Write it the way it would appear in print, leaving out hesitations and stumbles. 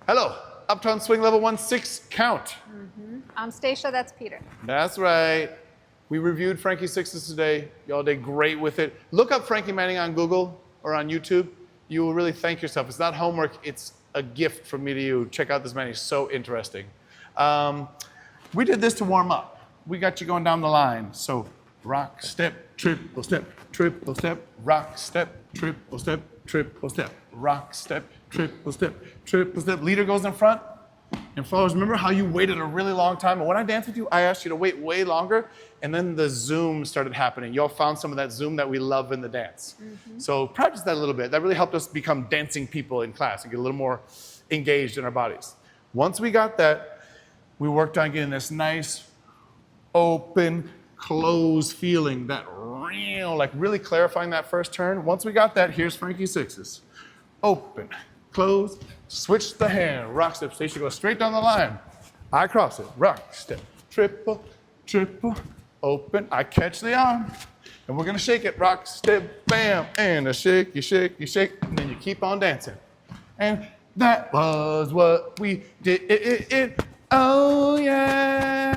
Hello, Uptown Swing level 1, 6 count. I'm Stacia, that's Peter. That's right. We reviewed Frankie Sixes today. Y'all did great with it. Look up Frankie Manning on Google or on YouTube. You will really thank yourself. It's not homework, it's a gift from me to you. Check out this man, he's so interesting. We did this to warm up. We got you going down the line. So rock, step, triple step, rock, step, triple step, rock, step, triple step, triple step. Leader goes in front and follows. Remember how you waited a really long time? And when I danced with you, I asked you to wait way longer, and then the zoom started happening. Y'all found some of that zoom that we love in the dance. So practice that a little bit. That really helped us become dancing people in class and get a little more engaged in our bodies. Once we got that, we worked on getting this nice, open, close feeling, that real, like really clarifying that first turn. Once we got that, here's Frankie Sixes. Open, close, switch the hand, rock, step, Stacia goes straight down the line. I cross it, rock, step, triple, triple, open, I catch the arm, and we're gonna shake it, rock, step, bam, and a shake, you shake, you shake, and then you keep on dancing. And that was what we did, oh yeah.